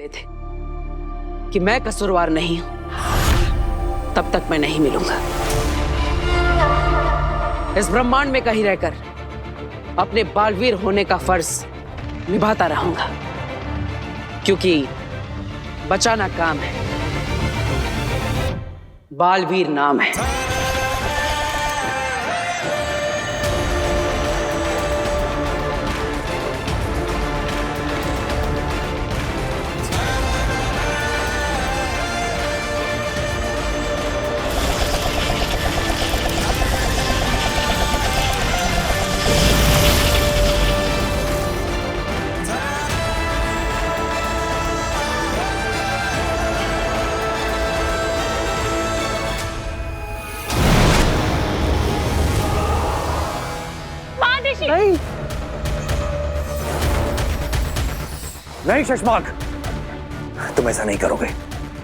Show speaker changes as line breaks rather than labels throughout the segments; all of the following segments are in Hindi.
ले थे कि मैं कसूरवार नहीं हूं, तब तक मैं नहीं मिलूंगा। इस ब्रह्मांड में कहीं रहकर अपने बालवीर होने का फर्ज निभाता रहूंगा, क्योंकि बचाना काम है, बालवीर नाम है।
नहीं नहीं शशमाक, तुम ऐसा नहीं करोगे।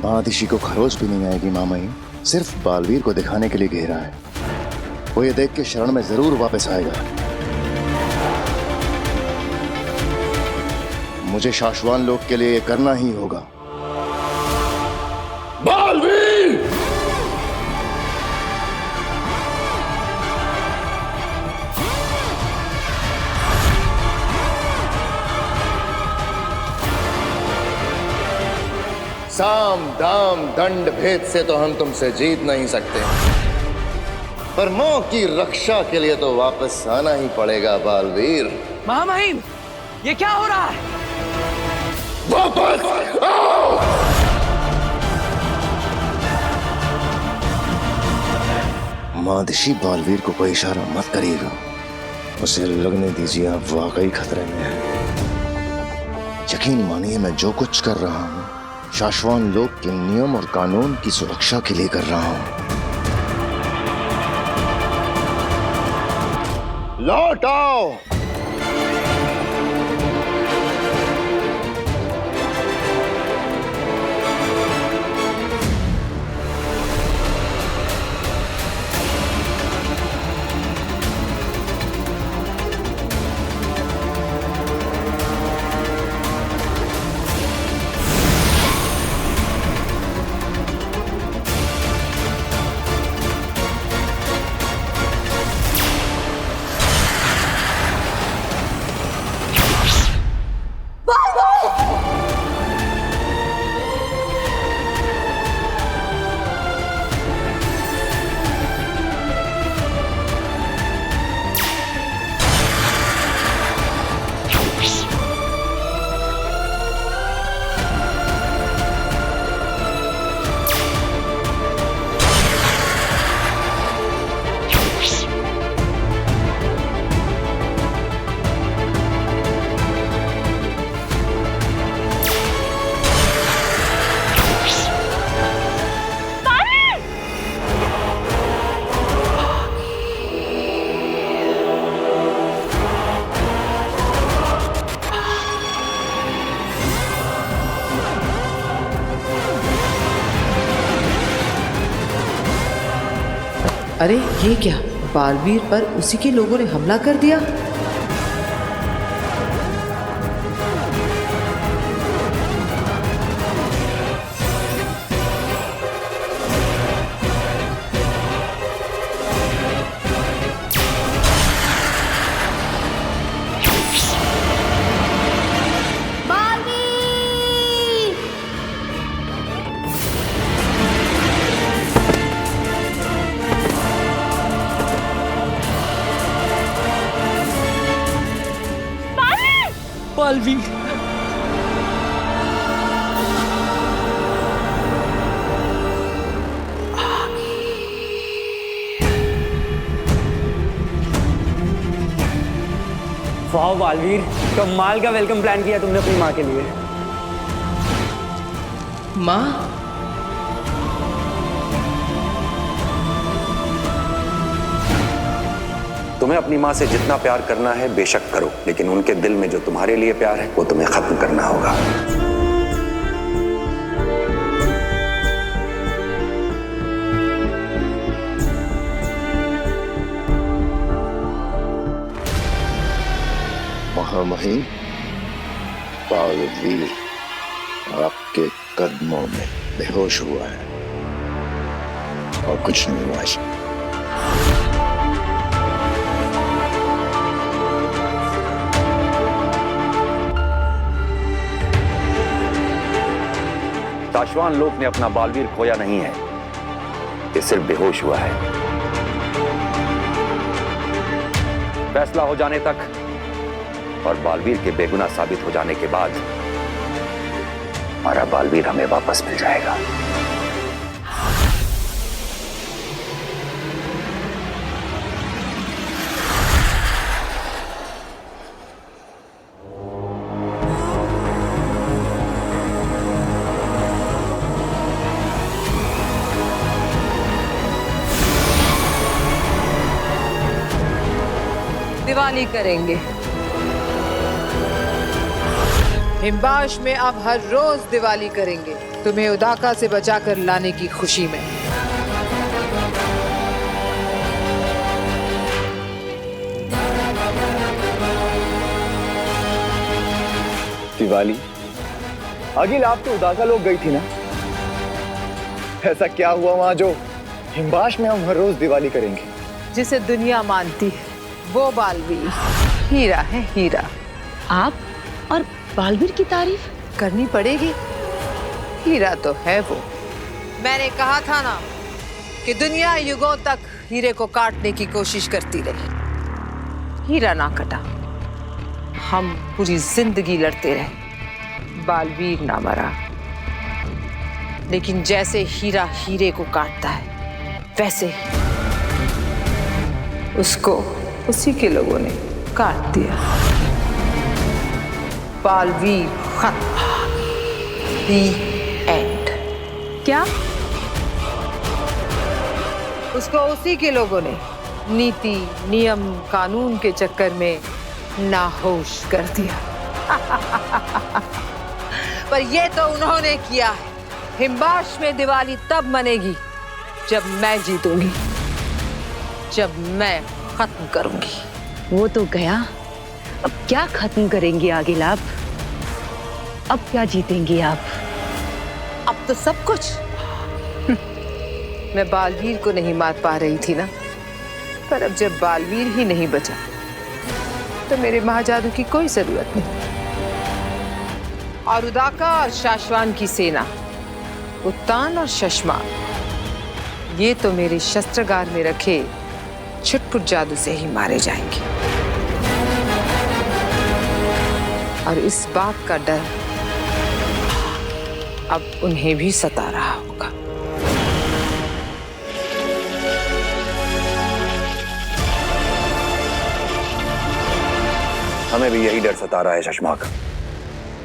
महादिशी को खरोच भी नहीं आएगी मामाई, सिर्फ बालवीर को दिखाने के लिए घेरा है। वो ये देख के शरण में जरूर वापस आएगा। मुझे शाश्वान लोक के लिए ये करना ही होगा।
बालवीर!
साम दाम दंड भेद से तो हम तुमसे जीत नहीं सकते, पर मोह की रक्षा के लिए तो वापस आना ही पड़ेगा बालवीर।
महामहिम, ये क्या हो रहा है?
वापस आओ!
महादिशी बालवीर को कोई इशारा मत करिएगा, उसे लगने दीजिए आप वाकई खतरे में हैं। यकीन मानिए मैं जो कुछ कर रहा हूं शाश्वान लोक के नियम और कानून की सुरक्षा के लिए कर रहा हूं। लौट आओ।
अरे ये क्या, बालवीर पर उसी के लोगों ने हमला कर दिया।
बालवीर,
वाह बालवीर, कमाल का वेलकम प्लान किया तुमने अपनी माँ के लिए।
माँ?
तुम्हें अपनी माँ से जितना प्यार करना है बेशक करो, लेकिन उनके दिल में जो तुम्हारे लिए प्यार है वो तुम्हें खत्म करना होगा।
महामहिम बालवीर, आपके कदमों में बेहोश हुआ है और कुछ नहीं हुआ है।
साशवान लोक ने अपना बालवीर खोया नहीं है, ये सिर्फ बेहोश हुआ है। फैसला हो जाने तक और बालवीर के बेगुनाह साबित हो जाने के बाद हमारा बालवीर हमें वापस मिल जाएगा।
दिवाली करेंगे। हिमबाश में अब हर रोज दिवाली करेंगे, तुम्हें उदाका से बचाकर लाने की खुशी में।
दिवाली? अगिल, आप तो उदाका लोग गई थी ना? ऐसा क्या हुआ वहां जो हिमबाश में हम हर रोज दिवाली करेंगे?
जिसे दुनिया मानती है वो बालवीर हीरा है, हीरा।
आप और बालवीर की तारीफ
करनी पड़ेगी, हीरा तो है वो। मैंने कहा था ना कि दुनिया युगों तक हीरे को काटने की कोशिश करती रही, हीरा ना कटा। हम पूरी जिंदगी लड़ते रहे, बालवीर ना मरा। लेकिन जैसे हीरा हीरे को काटता है, वैसे ही उसको उसी के लोगों ने काट दिया। बालवीर खत्म। The end।
क्या?
उसको उसी के लोगों ने नीति, नियम, कानून के चक्कर में नाहोश कर दिया। पर ये तो उन्होंने किया है। हिमबाश में दिवाली तब मनेगी जब मैं जीतूंगी, जब मैं खत्म करूंगी।
वो तो गया, अब क्या खत्म करेंगी आगिल आप? अब क्या जीतेंगी आप?
अब तो सब कुछ। मैं बालवीर को नहीं मार पा रही थी ना, पर अब जब बालवीर ही नहीं बचा तो मेरे महाजादू की कोई जरूरत नहीं। और उदाका और शाश्वान की सेना, उत्तान और शशमान, ये तो मेरे शस्त्रागार में रखे छुटपुट जादू से ही मारे जाएंगे। और इस बात का डर अब उन्हें भी सता रहा होगा।
हमें भी यही डर सता रहा है शशमाक।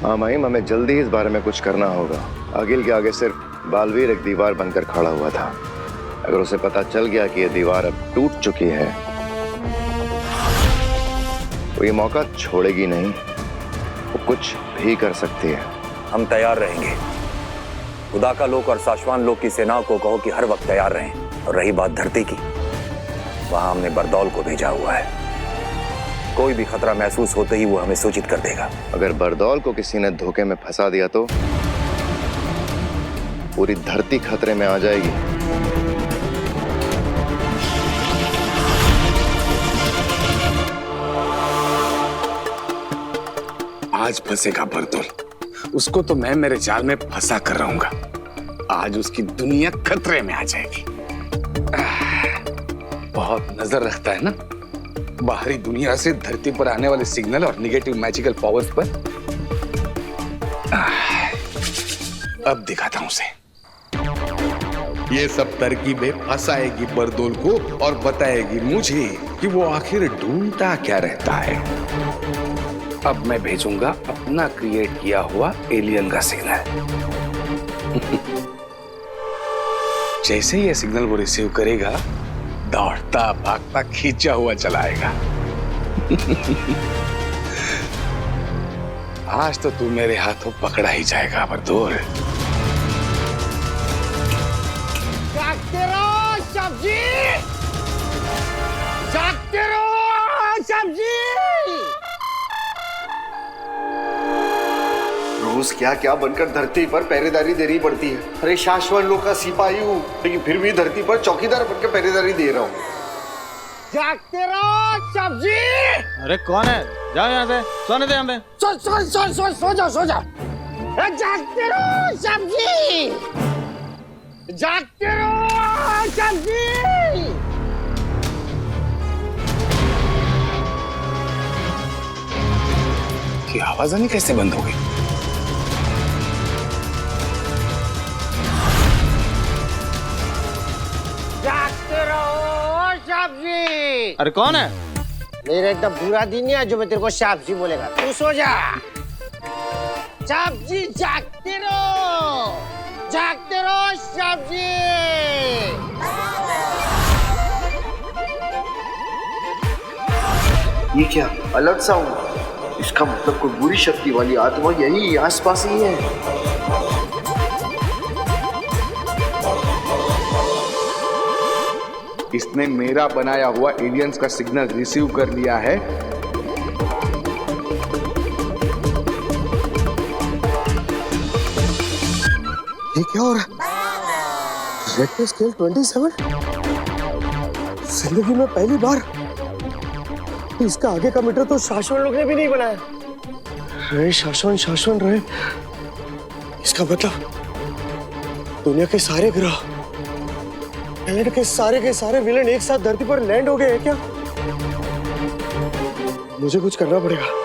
हाँ माहिम, हमें जल्दी इस बारे में कुछ करना होगा। अगिल के आगे सिर्फ बालवीर एक दीवार बनकर खड़ा हुआ था। अगर उसे पता चल गया कि यह दीवार अब टूट चुकी है तो ये मौका छोड़ेगी नहीं, वो कुछ भी कर सकती है।
हम तैयार रहेंगे। उदाका लोक और साशवान लोक की सेनाओं को कहो कि हर वक्त तैयार रहें। और रही बात धरती की, वहां हमने बरदौल को भेजा हुआ है। कोई भी खतरा महसूस होते ही वो हमें सूचित कर देगा।
अगर बरदौल को किसी ने धोखे में फंसा दिया तो पूरी धरती खतरे में आ जाएगी।
आज फंसेगा बरदौल, उसको तो मैं मेरे जाल में फंसा कर रहूंगा। आज उसकी दुनिया खतरे में आ जाएगी। बहुत नजर रखता है ना बाहरी दुनिया से धरती पर आने वाले सिग्नल और निगेटिव मैजिकल पावर्स पर। अब दिखाता हूं उसे। ये सब तरकीबें फंसाएगी बरदौल को और बताएगी मुझे कि वो आखिर ढूंढता क्या रहता है। अब मैं भेजूंगा अपना क्रिएट किया हुआ एलियन का सिग्नल। जैसे ही ये सिग्नल वो रिसीव करेगा, दौड़ता भागता खींचा हुआ चलाएगा। आज तो तू मेरे हाथों पकड़ा ही जाएगा बरदौल।
जागते रहो सब्जी, जागते रहो सब्जी।
रोज क्या क्या बनकर धरती पर पहरेदारी देनी पड़ती है। अरे शाश्वत लोग का सिपाही हूँ, लेकिन फिर भी धरती पर चौकीदार बनकर पहरेदारी दे रहा हूँ।
जागते रहो सब्जी।
अरे कौन है? जाओ यहाँ से, सोने दे हमें।
सो जाओ। जागते रहो सब्जी, जागते रहो सब्जी।
की आवाज आनी कैसे बंद हो गई?
जागते रहो सब्जी।
अरे कौन है?
मेरा एकदम बुरा दिन है जो मैं तेरे को सब्जी बोलेगा। तू सो जा। सब्जी जागते रहो सब्जी।
ये क्या अलर्ट साउंड? इसका मतलब कोई बुरी शक्ति वाली आत्मा यही आसपास ही है।
इसने मेरा बनाया हुआ एलियंस का सिग्नल रिसीव कर लिया है।
ये क्या हो रहा है? Richter scale 27? जिंदगी में पहली बार। इसका आगे का मीटर तो शाश्वत लोग ने भी नहीं बनाया। रहे शाश्वत रहे। इसका मतलब दुनिया के सारे ग्रह, प्लैनेट के सारे विलेन एक साथ धरती पर लैंड हो गए हैं क्या? मुझे कुछ करना पड़ेगा।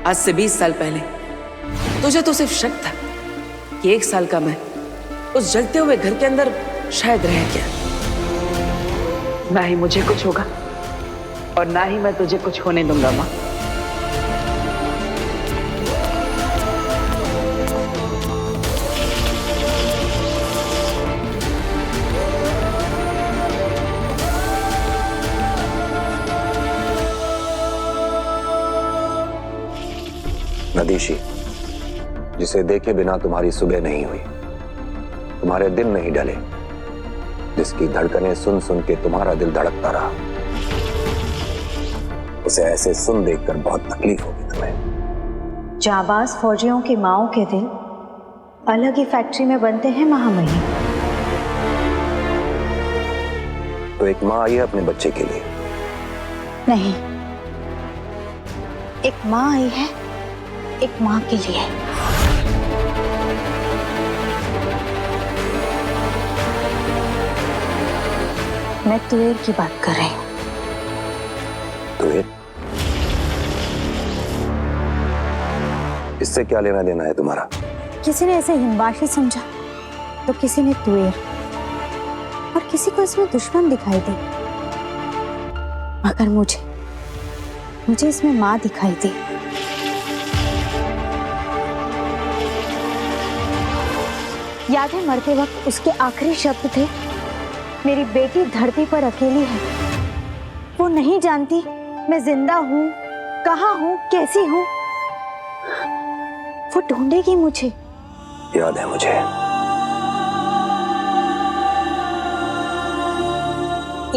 आज से 20 साल पहले तुझे तो सिर्फ शक था कि 1 साल का मैं उस जलते हुए घर के अंदर शायद रह गया। ना ही मुझे कुछ होगा और ना ही मैं तुझे कुछ होने दूंगा माँ।
नदीशी, जिसे देखे बिना तुम्हारी सुबह नहीं हुई, तुम्हारे दिन नहीं ढले, जिसकी धड़कनें सुन सुन के तुम्हारा दिल धड़कता रहा, उसे ऐसे सुन देखकर बहुत तकलीफ होगी तुम्हें।
जाबाज फौजियों की माओं के दिल अलग ही फैक्ट्री में बनते हैं महामहिम।
तो एक माँ आई है अपने बच्चे के लिए?
नहीं, एक माँ आई है एक माँ के लिए। मैं तुएर की बात कर रही हूँ।
तुएर? इससे क्या लेना देना है तुम्हारा?
किसी ने इसे हिमवाशी समझा तो किसी ने तुएर, और किसी को इसमें दुश्मन दिखाई दी, मगर मुझे इसमें माँ दिखाई दी। याद है मरते वक्त उसके आखिरी शब्द थे, मेरी बेटी धरती पर अकेली है, वो नहीं जानती मैं जिंदा हूँ, कहाँ हूँ, कैसी हूँ, वो ढूंढेगी मुझे।
याद है मुझे।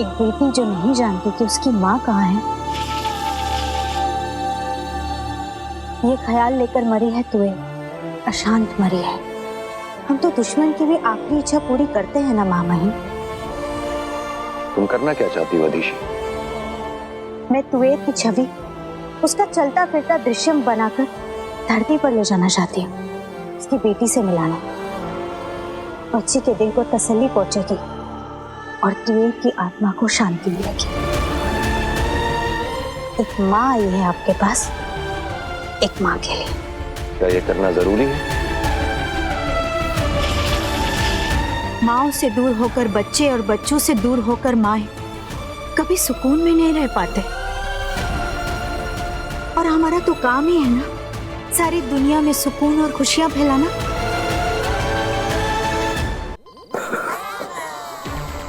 एक बेटी जो नहीं जानती कि उसकी माँ कहाँ है, ये ख्याल लेकर मरी है तुएर, अशांत मरी है। हम तो दुश्मन की भी आखिरी इच्छा पूरी करते हैं ना महामहिम।
तुम करना क्या चाहती हो अदीशी?
मैं तुएर की छवि उसका चलता फिरता दृश्यम बनाकर धरती पर ले जाना चाहती हूँ, उसकी बेटी से मिलाना। बच्ची के दिल को तसल्ली पहुंचेगी और तुएर की आत्मा को शांति मिलेगी। एक माँ आई है आपके पास, एक माँ के लिए।
क्या ये करना जरूरी है?
माँओं से दूर होकर बच्चे और बच्चों से दूर होकर माएं कभी सुकून में नहीं रह पाते। और हमारा तो काम ही है ना, सारी दुनिया में सुकून और खुशियां फैलाना।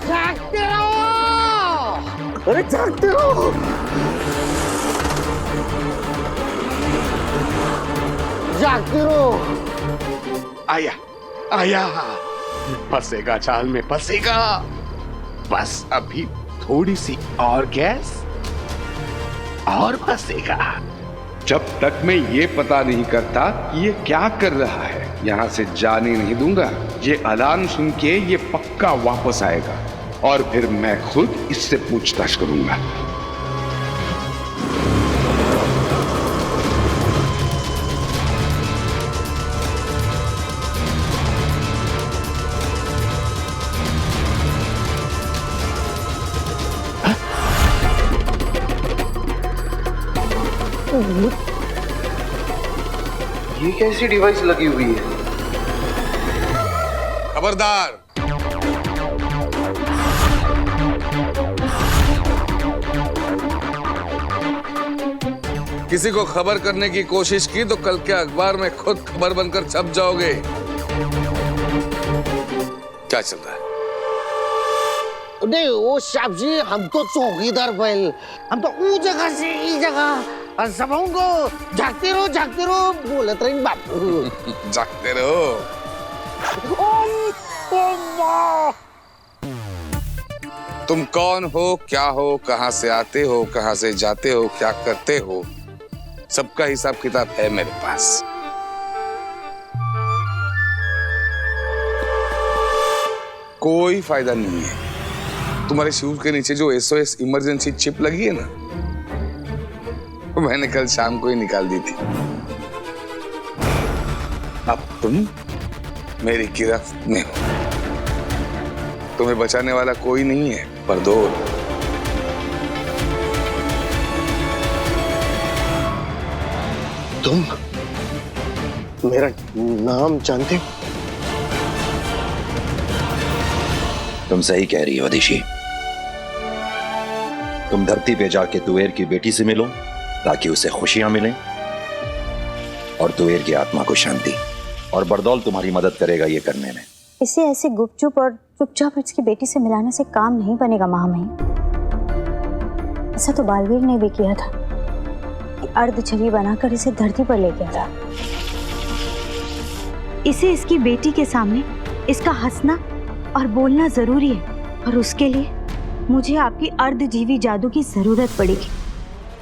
जागते रहो।
अरे जागते रहो।
जागते रहो।
आया आया, फंसेगा जाल में फंसेगा। बस अभी थोड़ी सी और गैस और फंसेगा। जब तक मैं ये पता नहीं करता कि ये क्या कर रहा है, यहां से जाने नहीं दूंगा। ये अलार्म सुन के ये पक्का वापस आएगा और फिर मैं खुद इससे पूछताछ करूंगा।
ये कैसी डिवाइस लगी हुई है?
खबरदार, किसी को खबर करने की कोशिश की तो कल के अखबार में खुद खबर बनकर छप जाओगे। क्या चल रहा है?
नहीं वो साहब जी, हम तो चौकीदार बैल, हम तो ऊ जगह से ई जगह और सब को झाकते रहो बोलत रही बापू।
जागते रहो। तुम कौन हो, क्या हो, कहां से आते हो, कहां से जाते हो, क्या करते हो, सबका हिसाब किताब है मेरे पास। कोई फायदा नहीं है। तुम्हारे शूज के नीचे जो SOS इमरजेंसी चिप लगी है ना, मैंने कल शाम को ही निकाल दी थी। अब तुम मेरी गिरफ्त में हो। तुम्हें बचाने वाला कोई नहीं है बरदौल।
तुम मेरा नाम जानते हो?
तुम सही कह रही हो दिशी। तुम धरती पे जाके तुवेर की बेटी से मिलो ताकि उसे खुशियां मिलें और तुवेर की आत्मा को शांति, और बरदौल तुम्हारी मदद करेगा ये करने में।
इसे ऐसे गुपचुप और चुपचाप इसकी बेटी से मिलाने से काम नहीं बनेगा महामहिम। ऐसा तो बालवीर ने भी किया था कि अर्ध छवि बनाकर इसे धरती पर ले गया था। इसे इसकी बेटी के सामने इसका हंसना और बोलना जरूरी है, और उसके लिए मुझे आपकी अर्धजीवी जादू की जरूरत पड़ेगी।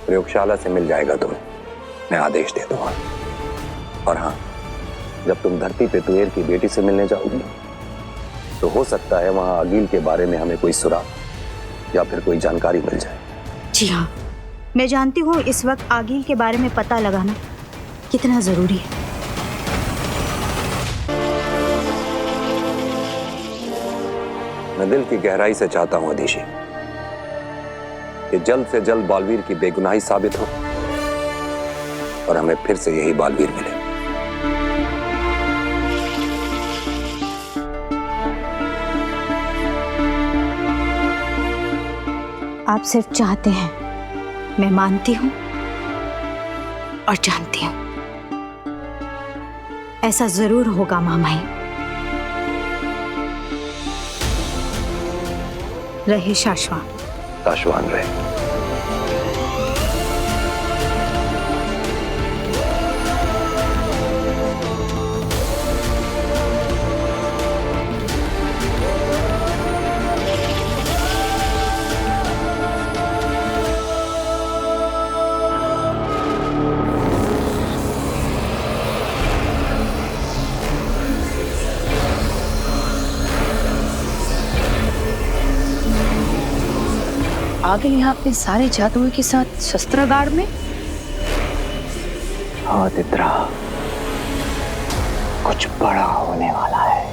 प्रयोगशाला से मिल जाएगा तुम्हें, मैं आदेश दे दूंगा। और हाँ, जब तुम धरती पे तुवेर की बेटी से मिलने जाओगी तो हो सकता है वहां आगिल के बारे में हमें कोई सुराग या फिर कोई जानकारी मिल जाए।
जी हाँ, मैं जानती हूँ इस वक्त आगिल के बारे में पता लगाना कितना जरूरी है।
मैं दिल की गहराई से चाहता हूं अधीशी कि जल्द से जल्द बालवीर की बेगुनाही साबित हो और हमें फिर से यही बालवीर मिले।
आप सिर्फ चाहते हैं, मैं मानती हूं और जानती हूं ऐसा जरूर होगा महामहिम। रहे शाश्वान।
शाश्वान रहे।
आगे यहाँ अपने सारे जादुओं के साथ शस्त्रागार में।
हाँ तित्रा, कुछ बड़ा होने वाला है।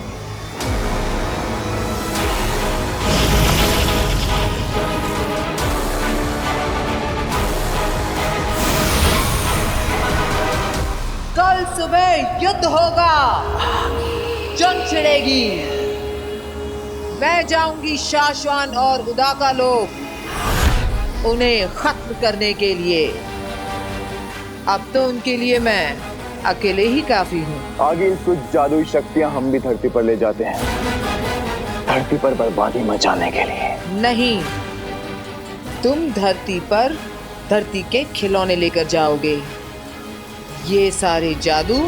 कल सुबह युद्ध होगा, जंग छिड़ेगी। मैं जाऊंगी शाश्वान और उदाका लोग उन्हें खत्म करने के लिए। अब तो उनके लिए मैं अकेले ही काफी हूँ।
आगे कुछ जादुई शक्तियां हम भी धरती पर ले जाते हैं, धरती पर बर्बादी मचाने के लिए।
नहीं, तुम धरती पर धरती के खिलौने लेकर जाओगे। ये सारे जादू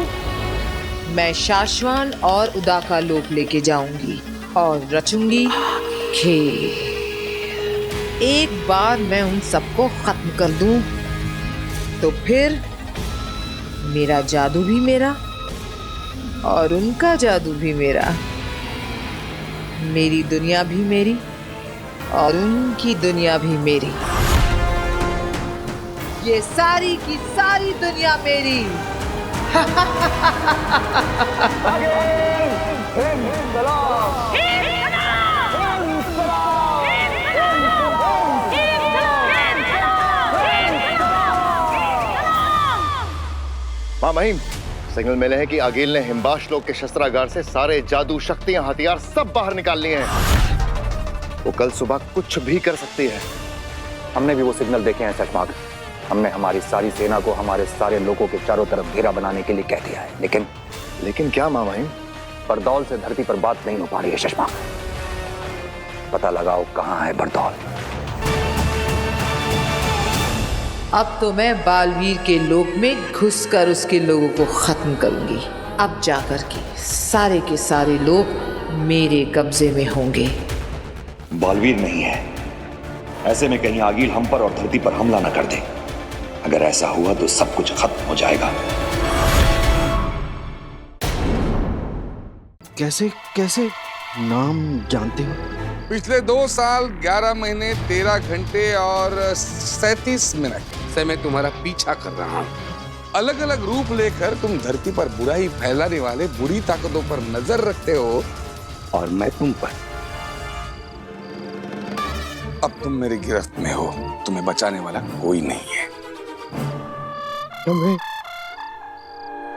मैं शाश्वान और उदाका लोक लेके जाऊंगी और रचूंगी खेल। एक बार मैं उन सबको खत्म कर दूं तो फिर मेरा जादू भी मेरा और उनका जादू भी मेरा, मेरी दुनिया भी मेरी और उनकी दुनिया भी मेरी, ये सारी की सारी दुनिया मेरी।
माँ महिम, सिग्नल मिले हैं कि आगिल ने हिमबाश लोग के शस्त्रागार से सारे जादू, शक्तियां, हथियार सब बाहर निकाल लिए हैं। वो कल सुबह कुछ भी कर सकती है।
हमने भी वो सिग्नल देखे हैं चश्माक। हमने हमारी सारी सेना को हमारे सारे लोगों के चारों तरफ घेरा बनाने के लिए कह दिया है, लेकिन
क्या माँ महिम?
बरदौल से धरती पर बात नहीं हो पा रही है चश्माक। पता लगाओ कहाँ है बरदौल।
अब तो मैं बालवीर के लोक में घुसकर उसके लोगों को खत्म करूंगी। अब जाकर के सारे लोग मेरे कब्जे में होंगे।
बालवीर नहीं है, ऐसे में कहीं आगिल हम पर और धरती पर हमला न कर दे। अगर ऐसा हुआ तो सब कुछ खत्म हो जाएगा।
कैसे कैसे नाम जानते हो?
पिछले 2 साल 11 महीने 13 घंटे और 37 मिनट से मैं तुम्हारा पीछा कर रहा हूँ। अलग अलग रूप लेकर तुम धरती पर बुराई फैलाने वाले बुरी ताकतों पर नजर रखते हो और मैं तुम पर। अब तुम मेरी गिरफ्त में हो, तुम्हें बचाने वाला कोई नहीं है।
मैं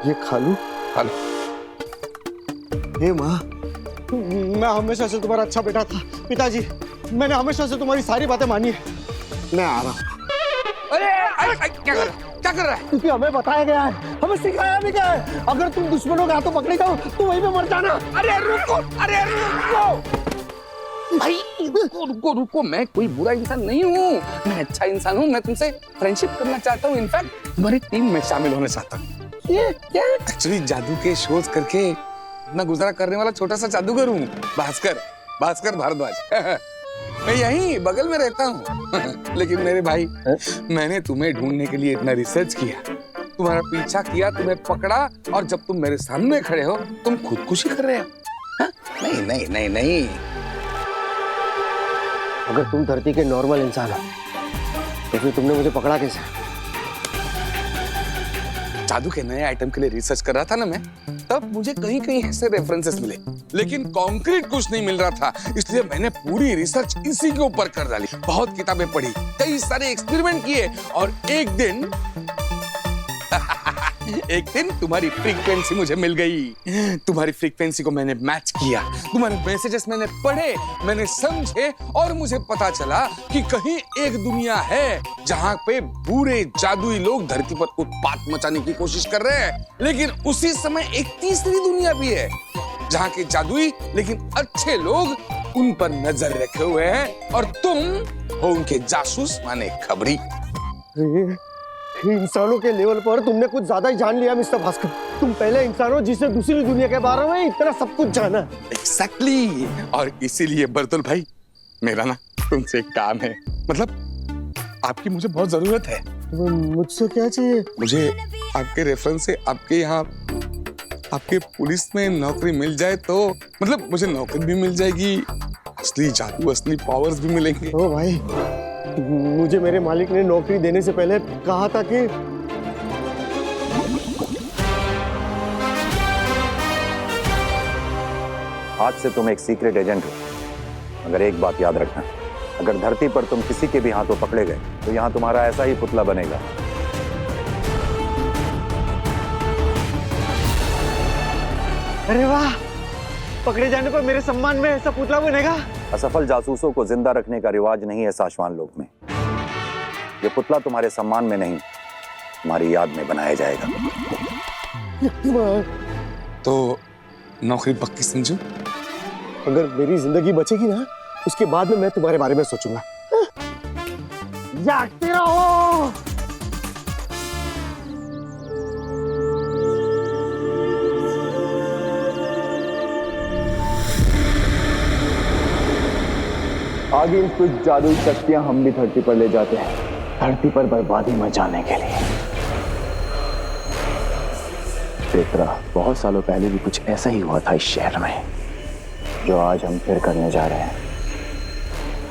ये खालू हे माँ, मैं हमेशा से तुम्हारा अच्छा बेटा था। पिताजी, मैंने हमेशा से तुम्हारी सारी बातें मानी है। मैं आ रहा हूँ।
अरे क्या कर रहा है?
क्योंकि हमें बताया गया है, हमें सिखाया भी गया है, अगर तुम दुश्मनों के हाथों पकड़े जाओ तो वहीं पे मर जाना।
अरे रुको भाई, रुको। मैं कोई बुरा इंसान नहीं हूँ, मैं अच्छा इंसान हूँ। मैं तुमसे फ्रेंडशिप करना चाहता हूँ। इनफैक्ट तुम्हारी टीम में शामिल होना चाहता हूँ। ये क्या? एक्चुअली जादू के शोध करके अपना गुजारा करने वाला छोटा सा जादूगर हूँ, भास्कर भारद्वाज। मैं यहीं बगल में रहता हूँ। लेकिन मेरे भाई, मैंने तुम्हें ढूंढने के लिए इतना रिसर्च किया, तुम्हारा पीछा किया, तुम्हें पकड़ा, और जब तुम मेरे सामने खड़े हो तुम खुदकुशी कर रहे हो। नहीं।
अगर तुम धरती के नॉर्मल इंसान हो तो फिर तुमने मुझे पकड़ा कैसे?
जादू के नए आइटम के लिए रिसर्च कर रहा था ना मैं, तब मुझे कहीं ऐसे रेफरेंसेस मिले, लेकिन कॉन्क्रीट कुछ नहीं मिल रहा था। इसलिए मैंने पूरी रिसर्च इसी के ऊपर कर डाली। बहुत किताबें पढ़ी, कई सारे एक्सपेरिमेंट किए, और एक दिन तुम्हारी फ्रीक्वेंसी मुझे मिल गई। तुम्हारी फ्रीक्वेंसी को मैंने मैच किया, तुम्हारे मैसेजेस मैंने पढ़े, मैंने समझे, और मुझे पता चला कि कहीं एक दुनिया है जहां पे बुरे जादुई लोग धरती पर उत्पात मचाने की कोशिश कर रहे हैं। लेकिन उसी समय एक तीसरी दुनिया भी है जहां के जादुई लेकिन अच्छे लोग उन पर नजर रखे हुए हैं, और तुम हो उनके जासूस माने खबरी।
इंसानों के लेवल पर तुमने कुछ ज्यादा ही जान लिया मिस्टर भास्कर। तुम पहले इंसान हो जिसे दूसरी दुनिया के बारे में इतना सब कुछ जाना।
Exactly. और इसीलिए बरतुल भाई, मेरा ना तुमसे एक काम है, मतलब आपकी मुझे बहुत जरूरत है।
मुझसे क्या चाहिए?
मुझे आपके रेफरेंस से आपके यहाँ आपके पुलिस में नौकरी मिल जाए तो, मतलब मुझे नौकरी भी मिल जाएगी, असली जादू, असली पावर्स भी मिलेंगे।
ओ भाई, मुझे मेरे मालिक ने नौकरी देने से पहले कहा था कि
आज से तुम एक सीक्रेट एजेंट हो। मगर एक बात याद रखना, अगर धरती पर तुम किसी के भी हाथों पकड़े गए तो यहाँ तुम्हारा ऐसा ही पुतला बनेगा।
अरे वाह, पकड़े जाने पर मेरे सम्मान में ऐसा पुतला बनेगा।
असफल जासूसों को जिंदा रखने का रिवाज नहीं है साशवान लोक में। ये पुतला तुम्हारे सम्मान में नहीं, तुम्हारी याद में बनाया जाएगा।
तो नौकरी पक्की समझो?
अगर मेरी जिंदगी बचेगी ना, उसके बाद में मैं तुम्हारे बारे में सोचूंगा। जागते रहो।
आगे कुछ जादुई शक्तियां हम भी धरती पर ले जाते हैं, धरती पर बर्बादी मचाने के लिए। पेत्रा, बहुत सालों पहले भी कुछ ऐसा ही हुआ था इस शहर में, जो आज हम फिर करने जा रहे हैं।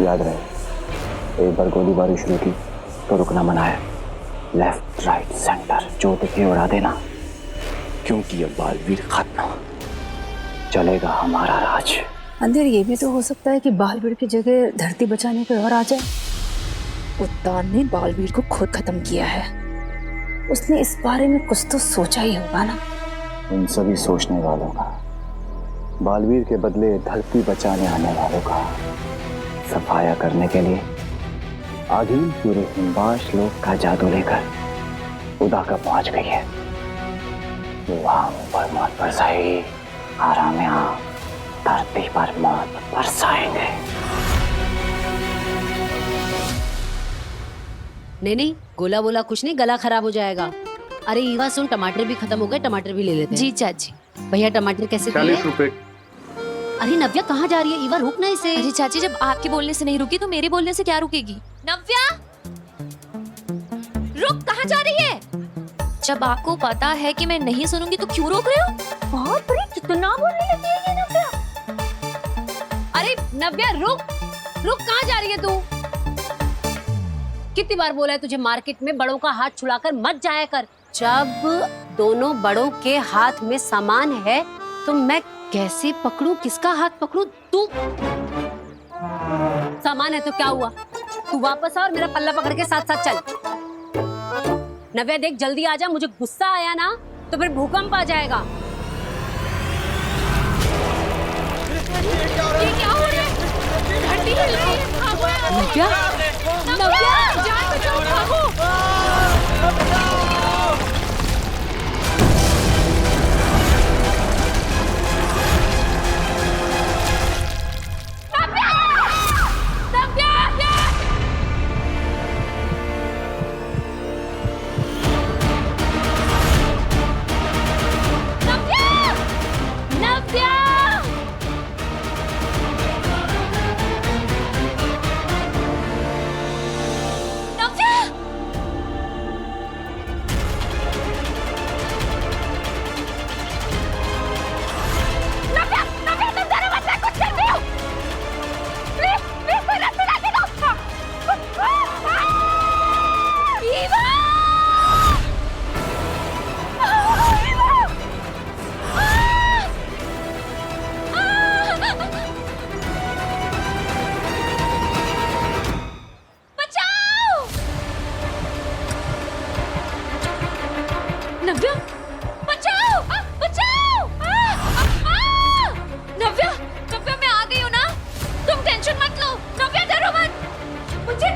याद रहे, एक बार गोलीबारी शुरू की तो रुकना मना है। लेफ्ट राइट सेंटर जो दिखे उड़ा देना, क्योंकि अब बालवीर खत्म, चलेगा हमारा राज।
अंधेर ये भी तो हो सकता है कि बालवीर की जगह धरती बचाने कोई और आ जाए। उत्तान ने बालवीर को खुद खत्म किया है, उसने इस बारे में कुछ तो सोचा ही होगा ना।
उन सभी सोचने वालों का, बालवीर के बदले धरती बचाने आने वालों का सफाया करने के लिए आगिल पूरे हिमबाश लोक का जादू लेकर उदाका पहुंच गई है। वहां पर मौत बरसाएगी, आराम यहाँ धरती पर मौत बरसाएंगे।
नहीं, गोला बोला कुछ नहीं, गला खराब हो जाएगा। अरे ईवा सुन, टमाटर भी खत्म हो गए, टमाटर भी ले लेते हैं।
जी चाची।
भैया टमाटर कैसे?
40 रुपए।
अरे नव्या कहाँ जा रही है? ईवा रुक ना इसे।
अरे चाची, जब आपके बोलने से नहीं रुकी तो मेरे बोलने से क्या रुकेगी? नव्या रुक, कहाँ जा रही है? जब आपको पता है कि मैं नहीं सुनूंगी तो क्यों रोक रहे हो?
बहुत बड़ी कितना बोलने लगी है ये नव्या।
अरे नव्या रुक, कहाँ जा रही है तू? कितनी बार बोला है तुझे मार्केट में बड़ों का हाथ छुड़ाकर मत जाया कर। जब दोनों बड़ों के हाथ में सामान है तो मैं कैसे पकड़ूं, किसका हाथ पकड़ूं? तू सामान है तो क्या हुआ, तू वापस आ और मेरा पल्ला पकड़ के साथ साथ चल। नव्या देख जल्दी आ जा, मुझे गुस्सा आया ना तो फिर भूकंप आ जाएगा।
ये क्या हो रहा है? धरती हिल रही है, भागो
नव्या,
नव्या, जान बचाओ, भागो। नव्या बचाओ, बचाओ। नव्या, नव्या मैं आ गई हूँ ना, तुम टेंशन मत लो। नव्या डरो मत, मुझे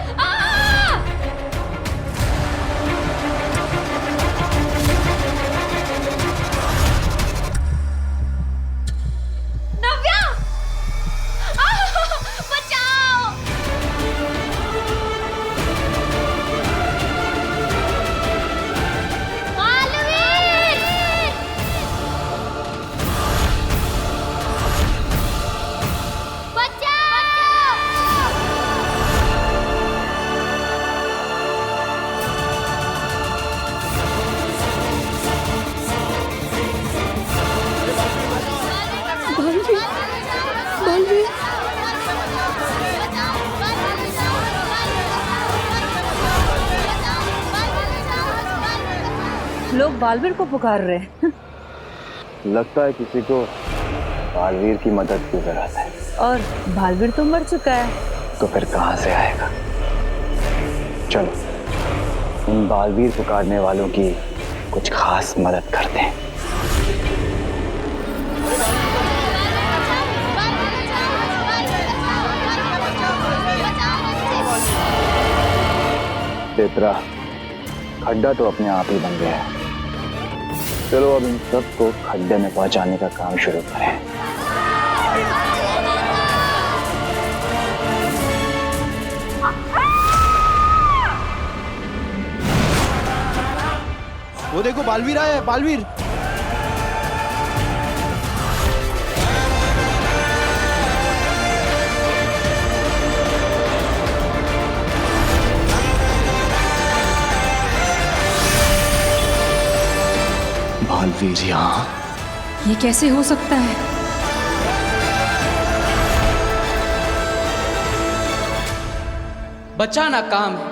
नव्या बचाओ।
लोग बालवीर को पुकार रहे हैं।
लगता है किसी को बालवीर की मदद की जरूरत है।
और बालवीर तो मर चुका है,
तो फिर कहां से आएगा? चलो उन बालवीर पुकारने वालों की कुछ खास मदद करते हैं। पेत्रा, खड्डा तो अपने आप ही बन गया है। चलो अब इन सबको खड्डे में पहुंचाने का काम शुरू करें।
वो देखो बालवीर आया है, बालवीर।
बालवीर यहाँ?
ये कैसे हो सकता है?
बचाना काम है,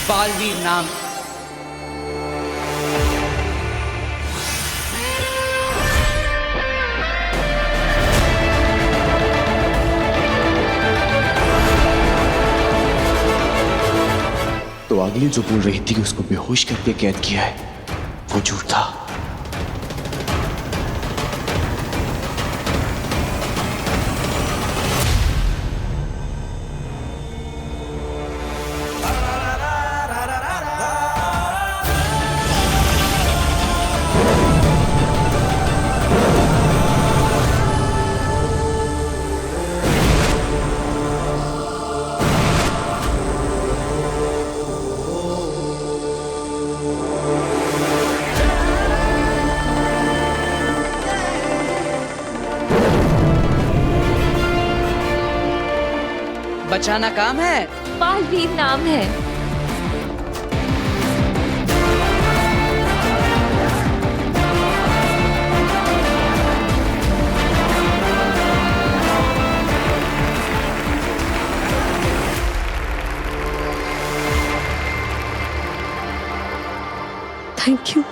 बालवीर नाम है।
तो आगिल जो बोल रही थी कि उसको बेहोश करके कैद किया है, वो झूठ था।
बचाना काम है,
बालवीर नाम है।
Thank you.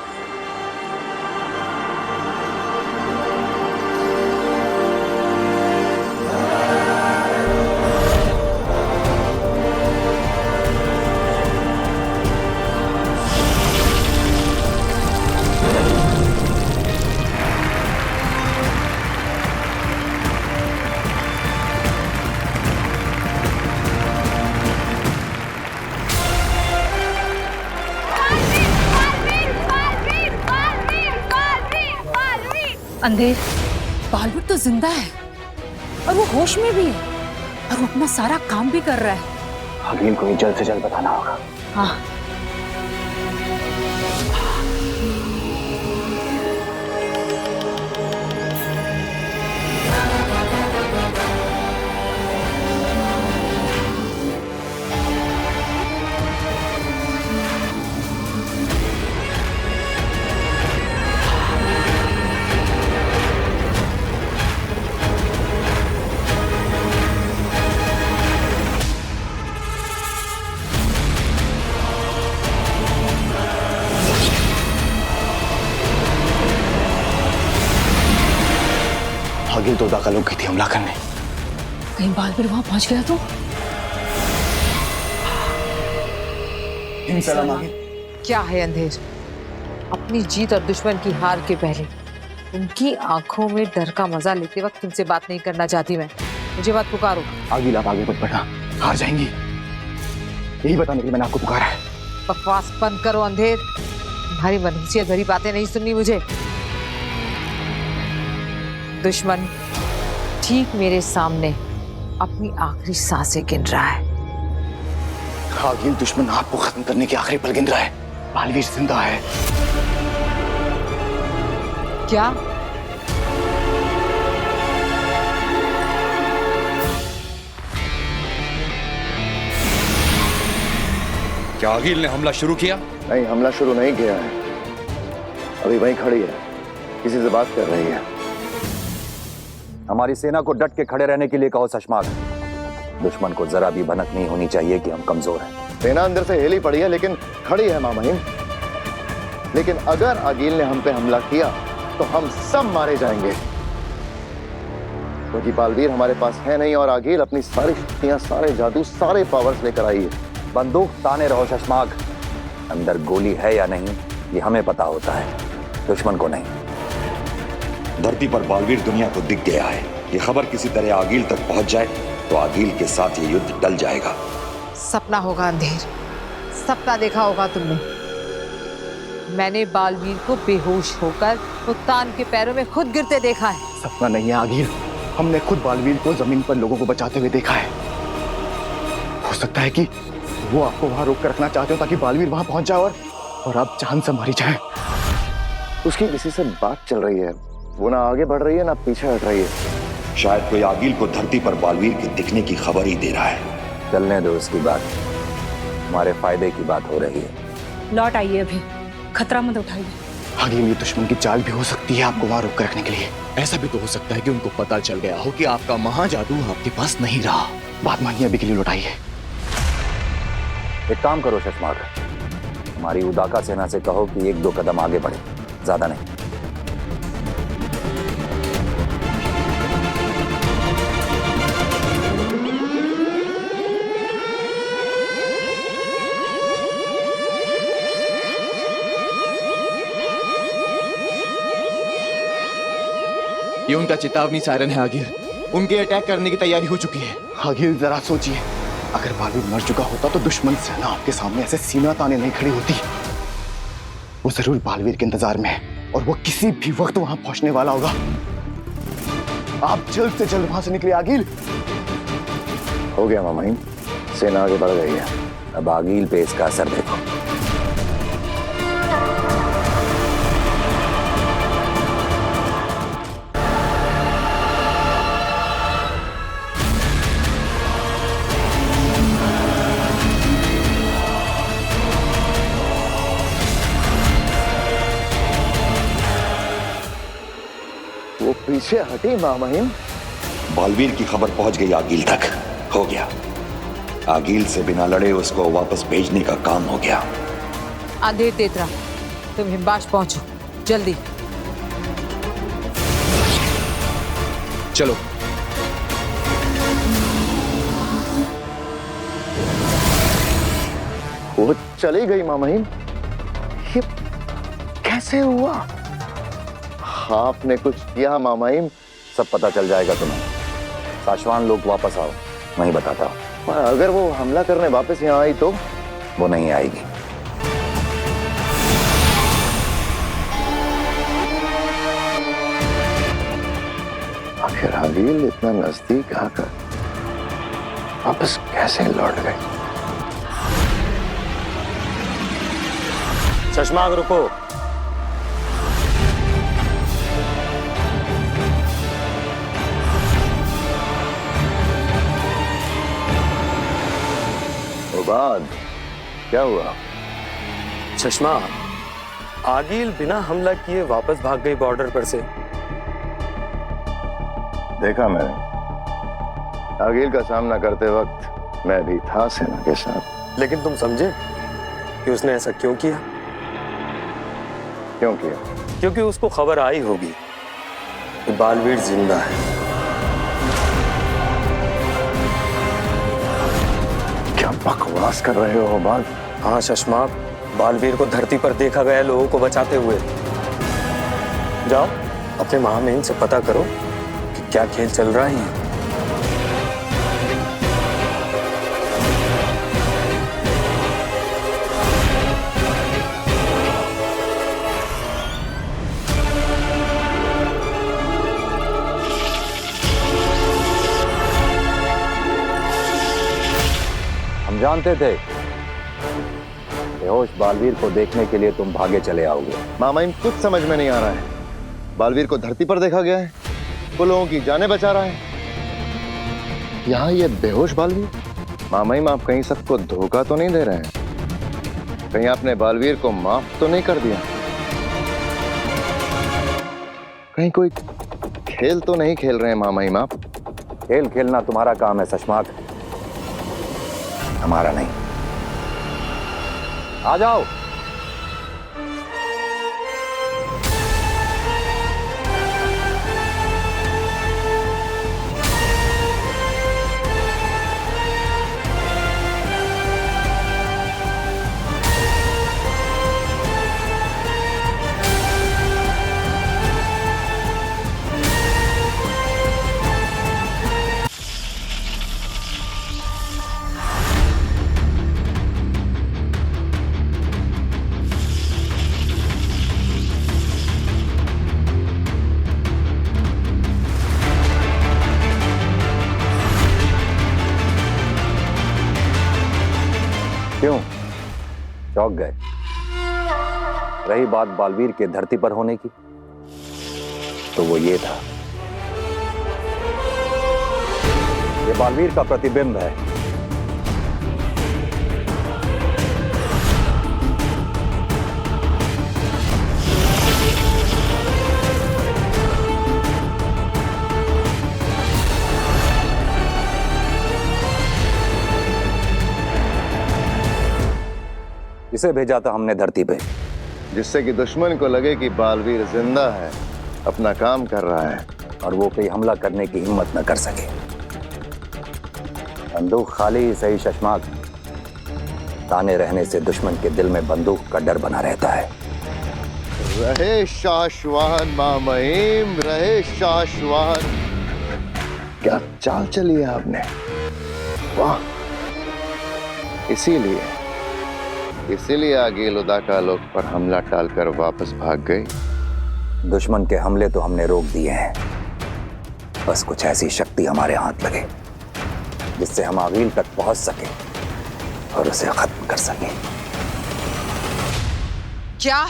अंधेर, बालवीर तो जिंदा है और वो होश में भी है और वो अपना सारा काम भी कर रहा है।
आगिल को ही जल्द से जल्द बताना होगा।
हाँ।
आगिल तो दाखिल हो गई थी हमला करने।
कहीं बालवीर वहां पहुंच गया तो?
क्या है अंधेर? अपनी जीत और दुश्मन की हार के पहले उनकी आंखों में डर का मजा लेते वक्त तुमसे बात नहीं करना चाहती मैं। मुझे बात पुकारो।
आगिल आप आगे मत बढ़ना, हार जाएंगी। यही बताने के लिए मैंने आपको पुकारा है।
बकवास बंद करो अंधेर, तुम्हारी मनहूसियत भरी बातें नहीं सुननी मुझे। दुश्मन ठीक मेरे सामने अपनी आखिरी सांसें गिन रहा है।
आगिल दुश्मन आपको खत्म करने के आखिरी पल गिन रहा है। बालवीर जिंदा है।
क्या?
क्या आगिल ने हमला शुरू किया?
नहीं, हमला शुरू नहीं किया है। अभी वहीं खड़ी है, किसी से बात कर रही है।
हमारी सेना को डट के खड़े रहने के लिए कहो शशमाग। दुश्मन को जरा भी भनक नहीं होनी चाहिए कि हम कमजोर हैं।
सेना अंदर से हिली पड़ी है लेकिन खड़ी है मामहीन। लेकिन अगर आगिल ने हम पे हमला किया तो हम सब मारे जाएंगे, क्योंकि बालवीर हमारे पास है नहीं और आगिल अपनी सारी शक्तियां, सारे जादू, सारे पावर्स लेकर आई है।
बंदूक ताने रहो शशमाग। अंदर गोली है या नहीं ये हमें पता होता है, दुश्मन को नहीं।
धरती पर बालवीर दुनिया को दिख गया है। ये खबर किसी तरह आगिल तक पहुंच जाए तो आगिल के साथ ये युद्ध टल जाएगा।
सपना होगा अंधेर, सपना देखा होगा तुमने। मैंने बालवीर को बेहोश होकर उत्तान के पैरों में खुद गिरते देखा है।
सपना नहीं है आगिल, हमने खुद बालवीर को जमीन पर लोगों को बचाते हुए देखा है। हो सकता है कि वो आपको वहां रोक कर रखना चाहते हो ताकि बालवीर वहां पहुंच जाए और आप जान से मारी जाए। उसकी किसी से बात चल रही है, वो ना आगे बढ़ रही है ना पीछे हट रही है।
शायद कोई आगिल को धरती पर बालवीर के दिखने की खबर ही दे रहा है।
चलने दो उसकी बात, हमारे फायदे की बात हो रही है।
लौट आइए, अभी खतरा मत उठाइए।
आगे ये दुश्मन की चाल भी हो सकती है आपको वहां रोक कर रखने के लिए। ऐसा भी तो हो सकता है कि उनको पता चल गया हो कि आपका महाजादू आपके पास नहीं रहा। बात मानिए, अभी के लिए लौटाइए।
एक काम करो शशमाक, हमारी उदाका सेना से कहो कि 1-2 कदम आगे बढ़े, ज्यादा नहीं।
ये उनका चेतावनी सायरन है आगिल। उनके अटैक करने की तैयारी हो चुकी है। आगिल जरा सोचिए, अगर बालवीर मर चुका होता तो दुश्मन सेना आपके सामने ऐसे सीना ताने नहीं खड़ी होती। वो जरूर बालवीर के इंतजार में है और वो किसी भी वक्त वहां पहुंचने वाला होगा। आप जल्द से जल्द वहां से निकले आगिल।
हो गया मामाइन, सेना आगे बढ़ गई है। अब आगील पे इसका असर देखो।
वो पीछे हटी मामाइन।
बालवीर की खबर पहुंच गई आगील तक। हो गया, आगील से बिना लड़े उसको वापस भेजने का काम हो गया।
अंधेर तेतरा, तुम हिमबाश पहुंचो जल्दी।
चलो।
वो चली गई मामाइन। ये कैसे हुआ? आपने कुछ किया मामाइन?
सब पता चल जाएगा तुम्हें। साशवान लोग वापस आओ, मैं ही बताता हूँ।
अगर वो हमला करने वापस यहाँ आई तो?
वो नहीं आएगी।
आखिर आगिल इतना नजदीक आकर वापस कैसे लौट गई?
शशमाक रुको।
बाद क्या हुआ?
चश्मा, आगिल बिना हमला किए वापस भाग गई बॉर्डर पर से।
देखा मैंने, आगिल का सामना करते वक्त मैं भी था सेना के साथ।
लेकिन तुम समझे कि उसने ऐसा क्यों किया?
क्यों किया?
क्योंकि उसको खबर आई होगी कि बालवीर जिंदा है।
क्या बकवास कर रहे हो बाल?
हाँ शशमाक, बालवीर को धरती पर देखा गया लोगों को बचाते हुए। जाओ अपने महामहिम से पता करो कि क्या खेल चल रहा है।
हम जानते थे बेहोश बालवीर को देखने के लिए तुम भागे चले आओगे।
मामाइन, कुछ समझ में नहीं आ रहा है। बालवीर को धरती पर देखा गया है, वो लोगों की जानें बचा रहा है। यहाँ ये बेहोश बालवीर। मामाइन, आप कहीं सबको धोखा तो नहीं दे रहे हैं? कहीं आपने बालवीर को माफ तो नहीं कर दिया? कहीं कोई खेल तो नहीं खेल रहे हैं मामाइन आप?
खेल खेलना तुम्हारा काम है शशमाक, हमारा नहीं। आ जाओ। क्यों चौंक गए? रही बात बालवीर के धरती पर होने की, तो वो ये था, ये बालवीर का प्रतिबिंब है। इसे भेजा था हमने धरती पे,
जिससे कि दुश्मन को लगे कि बालवीर जिंदा है, अपना काम कर रहा है,
और वो कोई हमला करने की हिम्मत न कर सके। बंदूक खाली ही सही शशमाक, ताने रहने से दुश्मन के दिल में बंदूक का डर बना रहता है।
रहे शाश्वान मां महिम, रहे शाश्वान। क्या चाल चली है आपने, वाह। इसीलिए आगील उदाका लोग पर हमला टालकर वापस भाग गए।
दुश्मन के हमले तो हमने रोक दिए हैं, बस कुछ ऐसी शक्ति हमारे हाथ लगे जिससे हम आगील तक पहुंच सके और उसे खत्म कर सके।
क्या?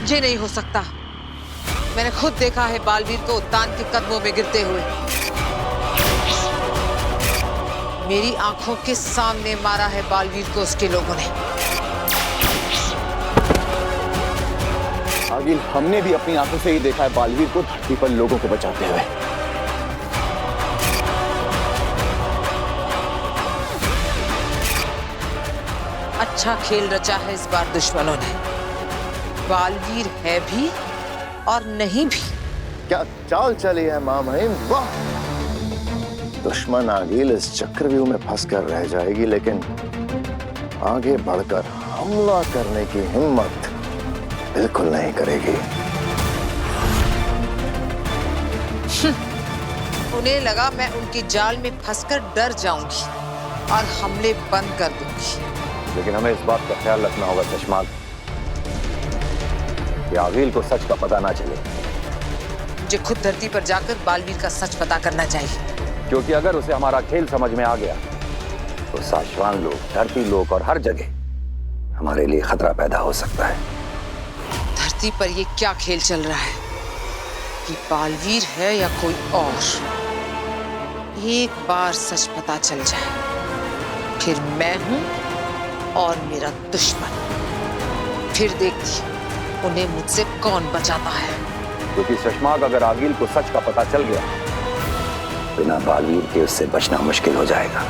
ये नहीं हो सकता। मैंने खुद देखा है बालवीर को उत्तान के कदमों में गिरते हुए। मेरी आंखों के सामने मारा है बालवीर को उसके लोगों ने।
आगिल, हमने भी अपनी आंखों से ही देखा है बालवीर को धरती पर लोगों को बचाते हुए।
अच्छा खेल रचा है इस बार दुश्मनों ने। बालवीर है भी और नहीं भी।
क्या चाल चली है मां महिम, वाह। दुश्मन आगील इस चक्रव्यूह में फंसकर रह जाएगी, लेकिन आगे बढ़कर हमला करने की हिम्मत बिल्कुल नहीं करेगी।
उन्हें लगा मैं उनकी जाल में फंसकर डर जाऊंगी और हमले बंद कर दूंगी।
लेकिन हमें इस बात का ख्याल रखना होगा शशमाक कि आगील को सच का पता ना चले।
मुझे खुद धरती पर जाकर बालवीर का सच पता करना चाहिए,
क्योंकि अगर उसे हमारा खेल समझ में आ गया तो साशवान लोग, धरती लोग और हर जगह हमारे लिए खतरा पैदा हो सकता है।
धरती पर ये क्या खेल चल रहा है कि बालवीर है या कोई और? एक बार सच पता चल जाए, फिर मैं हूं और मेरा दुश्मन। फिर देखती उन्हें मुझसे कौन बचाता है।
क्योंकि शशमाक, अगर आगील को सच का पता चल गया, बिना बालवीर के उससे बचना मुश्किल हो जाएगा।